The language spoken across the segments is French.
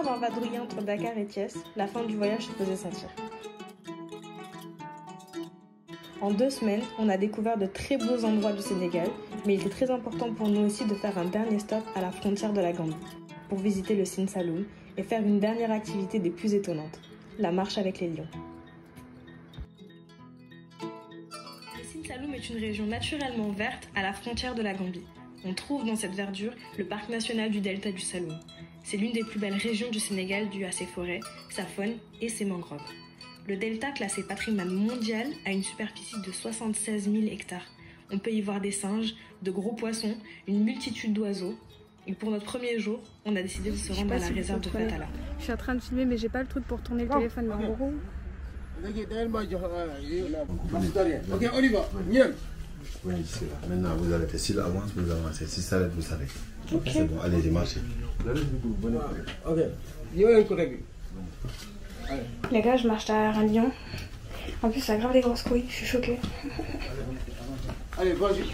ans à vadrouiller entre Dakar et Thiès, la fin du voyage se faisait sentir. En 2 semaines, on a découvert de très beaux endroits du Sénégal, mais il était très important pour nous aussi de faire un dernier stop à la frontière de la Gambie, pour visiter le Sine Saloum et faire une dernière activité des plus étonnantes, la marche avec les lions. Le Sine Saloum est une région naturellement verte à la frontière de la Gambie. On trouve dans cette verdure le parc national du delta du Saloum. C'est l'une des plus belles régions du Sénégal due à ses forêts, sa faune et ses mangroves. Le delta, classé patrimoine mondial, a une superficie de 76 000 hectares. On peut y voir des singes, de gros poissons, une multitude d'oiseaux. Et pour notre premier jour, on a décidé de se rendre à la réserve de Fatala. Je suis en train de filmer, mais j'ai pas le truc pour tourner le téléphone, mais en gros... Ok, on y va. Oui, c'est là. Maintenant, vous allez faire si l'avance, vous avancez. Si ça s'arrête, vous s'arrêtez. Okay. C'est bon, allez-y, marchez. Ok. Les gars, je marche derrière un lion. En plus, ça a grave des grosses couilles, je suis choquée. Allez, vas-y.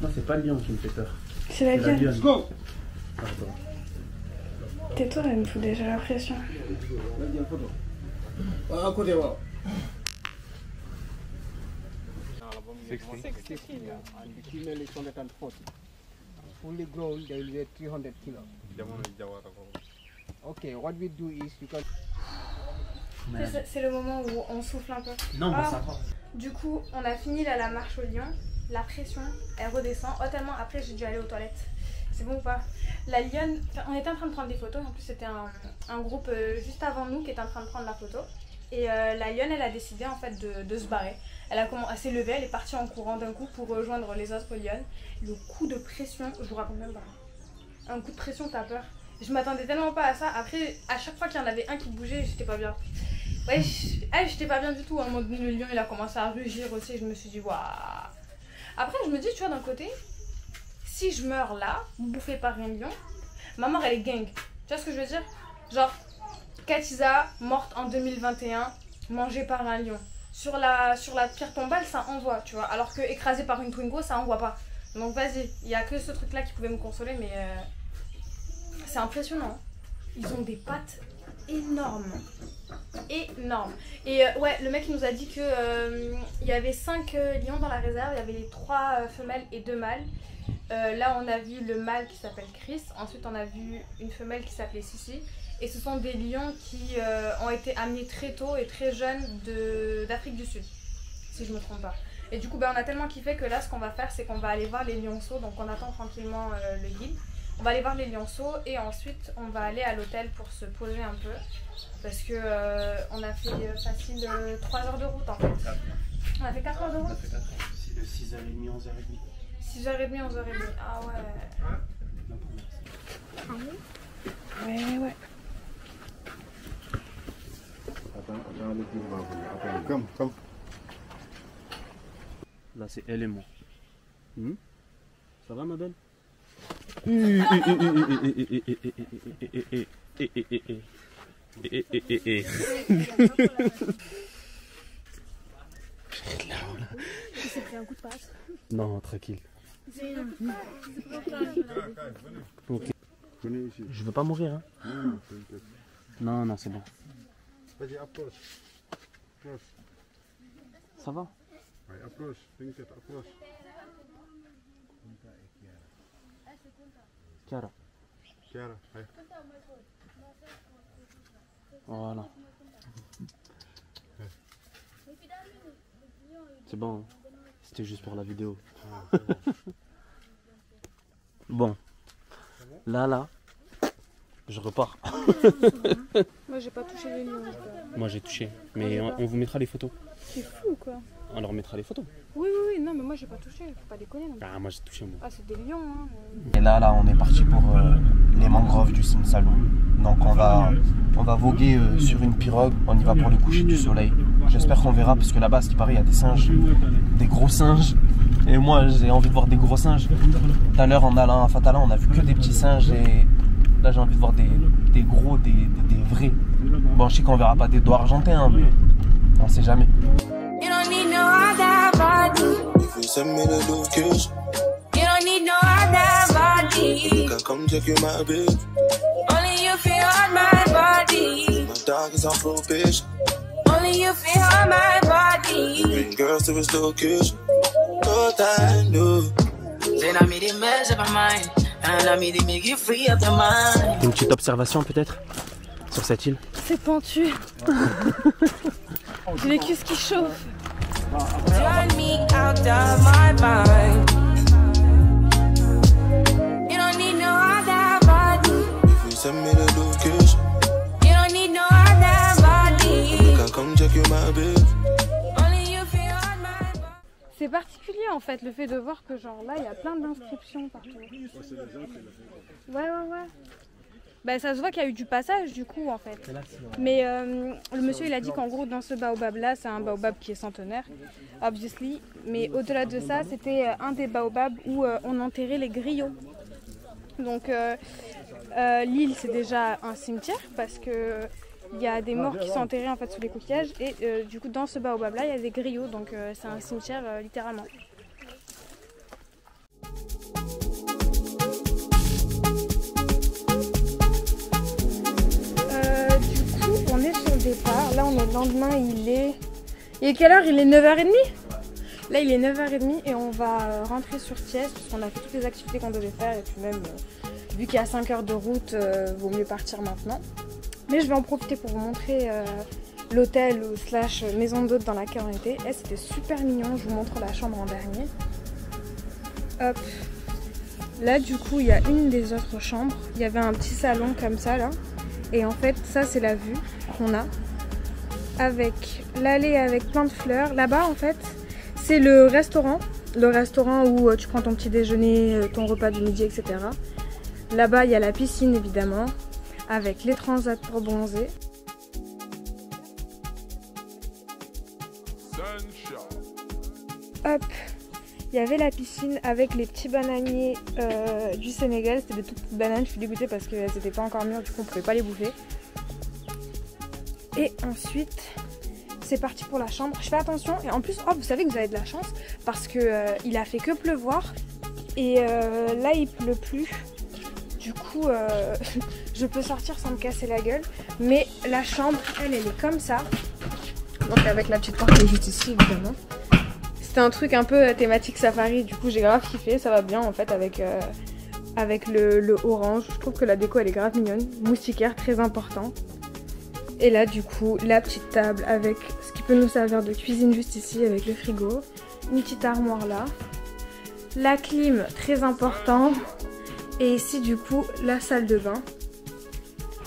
Non, c'est pas le lion qui me fait peur. C'est la lionne. Let's go. Pardon. Tais-toi, elle me fout déjà la pression. À côté, voilà. 60. 60 and the female is 140. Fully grown, they will weigh 300 kilos. Okay, what we do is you can... C'est le moment où on souffle un peu. Non, bah ça va. Du coup, on a fini là, la marche au lion. La pression, elle redescend. Oh, tellement après, j'ai dû aller aux toilettes. C'est bon ou pas? La lionne, on était en train de prendre des photos. En plus, c'était un groupe juste avant nous qui était en train de prendre la photo. Et la lionne, elle a décidé en fait de se barrer. Elle s'est levée, elle est partie en courant d'un coup pour rejoindre les autres lionnes. Le coup de pression, je vous raconte même pas. Un coup de pression, t'as peur. Je m'attendais tellement pas à ça. Après, à chaque fois qu'il y en avait un qui bougeait, j'étais pas bien. Ouais, j'étais pas bien du tout. À un moment donné, le lion, il a commencé à rugir aussi. Je me suis dit, waouh. Après, je me dis, tu vois, d'un côté, si je meurs là, bouffée par un lion, ma mort, elle est gang. Tu vois ce que je veux dire? Genre, Katiza, morte en 2021, mangée par un lion. Sur la pierre tombale, ça envoie, tu vois. Alors que écrasée par une Twingo, ça envoie pas. Donc vas-y, il y a que ce truc-là qui pouvait me consoler, mais c'est impressionnant. Ils ont des pattes énormes. Énormes. Et ouais, le mec nous a dit que il y avait 5 lions dans la réserve, il y avait les 3 femelles et 2 mâles. Là, on a vu le mâle qui s'appelle Chris, ensuite on a vu une femelle qui s'appelait Sissi. Et ce sont des lions qui ont été amenés très tôt et très jeunes d'Afrique du Sud, si je me trompe pas. Et du coup, on a tellement kiffé que là, ce qu'on va faire, c'est qu'on va aller voir les lionceaux. Donc on attend tranquillement le guide. On va aller voir les lionceaux et ensuite, on va aller à l'hôtel pour se poser un peu. Parce que on a fait facile 3 heures de route en fait. On a fait 4 heures de route. On a fait 4 heures. De 6h30, 11h30. 6h30, 11h30. Ah ouais. La première. Ouais. Comme. Là, c'est elle et moi. Ça va, ma belle? C'est pris un coup de passe. Non, tranquille. Ok. Je veux pas mourir, hein? Non, c'est bon. Vas-y, approche. Ça va? Oui, approche. Approche. Chiara. Ouais. Voilà. C'est bon. C'était juste pour la vidéo. Bon. Là. Je repars. Moi, j'ai pas touché les lions. Moi, j'ai touché. Mais on vous mettra les photos. C'est fou, quoi. On leur mettra les photos. Oui, non, mais moi, j'ai pas touché. Faut pas déconner. Non. Ah, moi, j'ai touché, moi. Ah, c'est des lions, hein. Et là, on est parti pour les mangroves du Sine Saloum. Donc on va voguer sur une pirogue. On y va pour le coucher du soleil. J'espère qu'on verra parce que là-bas, ce qui paraît, il y a des singes, des gros singes. Et moi, j'ai envie de voir des gros singes. Tout à l'heure, en allant à Fatala, on a vu que des petits singes et là, j'ai envie de voir des gros, des vrais. Bon, je sais qu'on verra pas des doigts argentés, hein, mais on sait jamais. You don't need no other body. you send me the location. You don't need no other body. You can come check in my bed. Only you feel on my body. My dog is on probation. Only you feel on my body. Bring girls to his location. No time, no. Then I made it mess up my mind. And I made it make you free up your mind. Une petite observation peut-être sur cette île. C'est pentu. J'ai les cuisses qui chauffent. Turn me out of my mind. You don't need no other body. If you send me the location. You don't need no other body. You can come check in my bed. Only you feel on my body. C'est particulier en fait le fait de voir que genre là il y a plein d'inscriptions partout. Ouais. Bah ça se voit qu'il y a eu du passage du coup en fait. Mais le monsieur il a dit qu'en gros dans ce baobab là c'est un baobab qui est centenaire, obviously. Mais au-delà de ça c'était un des baobabs où on enterrait les griots. Donc l'île c'est déjà un cimetière parce que il y a des morts qui sont enterrés en fait sous les coquillages et du coup dans ce baobab là il y a des griots donc c'est un cimetière littéralement. Du coup on est sur le départ, là on est le lendemain, il est quelle heure? Il est 9h30. Là il est 9h30 et on va rentrer sur Thiès parce qu'on a fait toutes les activités qu'on devait faire et puis même vu qu'il y a 5 heures de route vaut mieux partir maintenant. Mais je vais en profiter pour vous montrer l'hôtel ou slash maison d'hôte dans laquelle on était. Et c'était super mignon, je vous montre la chambre en dernier. Hop. Là du coup il y a une des autres chambres. Il y avait un petit salon comme ça là. Et en fait ça c'est la vue qu'on a. Avec l'allée avec plein de fleurs. Là-bas en fait c'est le restaurant. Le restaurant où tu prends ton petit déjeuner, ton repas du midi, etc. Là-bas il y a la piscine évidemment. Avec les transats pour bronzer. Hop, il y avait la piscine avec les petits bananiers du Sénégal. C'était des toutes petites bananes, je suis dégoûtée parce qu'elles n'étaient pas encore mûres, du coup on ne pouvait pas les bouffer. Et ensuite, c'est parti pour la chambre. Je fais attention et en plus, oh, vous savez que vous avez de la chance parce que il a fait que pleuvoir et là il pleut plus. Du coup, je peux sortir sans me casser la gueule. Mais la chambre, elle est comme ça. Donc avec la petite porte qui est juste ici, évidemment. C'était un truc un peu thématique safari. Du coup, j'ai grave kiffé. Ça va bien en fait avec le orange. Je trouve que la déco, elle est grave mignonne. Moustiquaire, très important. Et là, du coup, la petite table avec ce qui peut nous servir de cuisine juste ici avec le frigo. Une petite armoire là. La clim, très important. Et ici du coup la salle de bain.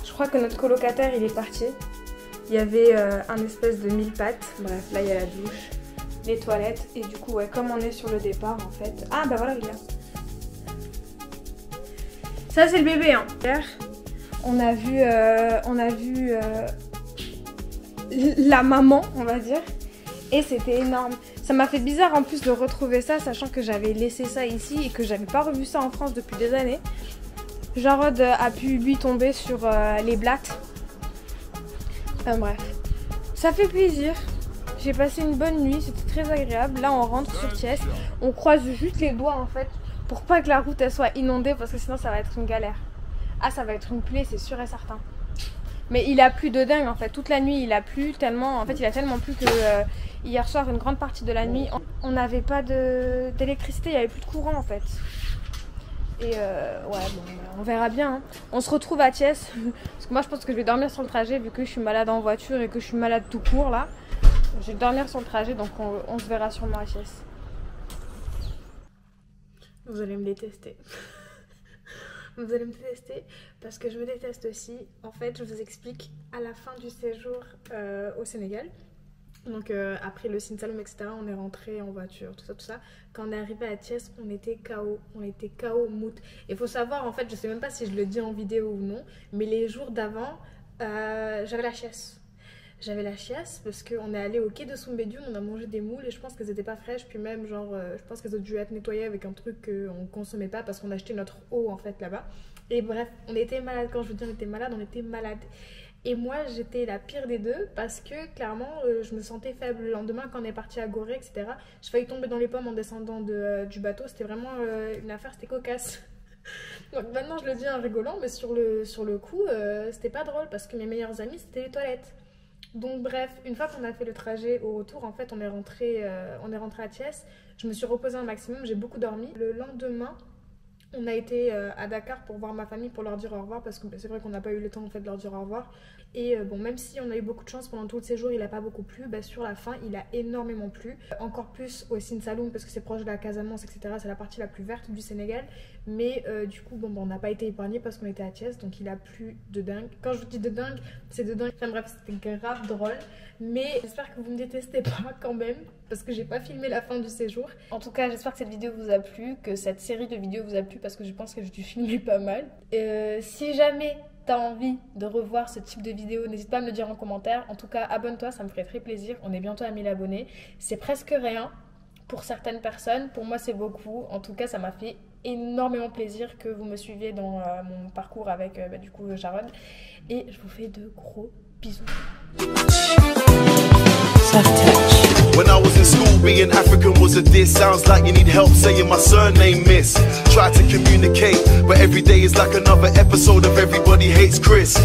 Je crois que notre colocataire il est parti. Il y avait un espèce de mille pattes. Bref, là il y a la douche, les toilettes. Et du coup ouais, comme on est sur le départ en fait. Ah bah voilà il est là. Ça c'est le bébé hein. On a vu la maman on va dire. Et c'était énorme. Ça m'a fait bizarre en plus de retrouver ça, sachant que j'avais laissé ça ici et que j'avais pas revu ça en France depuis des années. Jarod a pu lui tomber sur les blattes. Bref, ça fait plaisir. J'ai passé une bonne nuit, c'était très agréable. Là on rentre sur Thiès, on croise juste les doigts en fait pour pas que la route elle soit inondée parce que sinon ça va être une galère. Ah ça va être une plaie, c'est sûr et certain. Mais il a plu de dingue en fait, toute la nuit il a plu tellement, en fait il a tellement plu que hier soir une grande partie de la nuit on n'avait pas d'électricité, il n'y avait plus de courant en fait. Et ouais bon on verra bien, hein. On se retrouve à Thiès, parce que moi je pense que je vais dormir sur le trajet vu que je suis malade en voiture et que je suis malade tout court là. Je vais dormir sur le trajet donc on se verra sûrement à Thiès. Vous allez me détester. Vous allez me détester parce que je me déteste aussi. En fait, je vous explique à la fin du séjour au Sénégal. Donc après le Sine Saloum, etc., on est rentré en voiture, tout ça. Quand on est arrivé à Thiès, on était KO. On était KO mout. Il faut savoir, en fait, je sais même pas si je le dis en vidéo ou non, mais les jours d'avant, j'avais la chiasse. J'avais la chiasse parce qu'on est allé au quai de Soumbédioune, on a mangé des moules et je pense qu'elles n'étaient pas fraîches. Puis même, genre, je pense qu'elles ont dû être nettoyées avec un truc qu'on consommait pas parce qu'on achetait notre eau en fait là-bas. Et bref, on était malade. Quand je vous dis on était malade, Et moi j'étais la pire des deux parce que clairement je me sentais faible. Le lendemain quand on est parti à Gorée, etc., j'ai failli tomber dans les pommes en descendant du bateau. C'était vraiment une affaire, c'était cocasse. Donc maintenant je le dis en rigolant, mais sur le coup c'était pas drôle parce que mes meilleurs amis c'était les toilettes. Donc bref, une fois qu'on a fait le trajet au retour, en fait on est rentré à Thiès. Je me suis reposée un maximum, j'ai beaucoup dormi. Le lendemain, on a été à Dakar pour voir ma famille, pour leur dire au revoir, parce que c'est vrai qu'on n'a pas eu le temps en fait de leur dire au revoir. Et bon, même si on a eu beaucoup de chance pendant tout le séjour, il n'a pas beaucoup plu, sur la fin il a énormément plu. Encore plus au Sine Saloum parce que c'est proche de la Casamance, etc. C'est la partie la plus verte du Sénégal. Mais du coup, on n'a pas été épargné parce qu'on était à Thiès, donc il a plu de dingue. Quand je vous dis de dingue, c'est de dingue. Enfin bref, c'était grave drôle. Mais j'espère que vous ne me détestez pas quand même, parce que j'ai pas filmé la fin du séjour. En tout cas, j'espère que cette vidéo vous a plu, que cette série de vidéos vous a plu, parce que je pense que j'ai dû filmer pas mal. Si jamais t'as envie de revoir ce type de vidéo, n'hésite pas à me le dire en commentaire. En tout cas, abonne-toi, ça me ferait très plaisir. On est bientôt à 1000 abonnés. C'est presque rien pour certaines personnes. Pour moi, c'est beaucoup. En tout cas, ça m'a fait énormément plaisir que vous me suiviez dans mon parcours avec du coup Sharon. Et je vous fais de gros bisous. When I was in school, being African was a diss. Sounds like you need help saying my surname, miss. Try to communicate, but every day is like another episode of Everybody Hates Chris.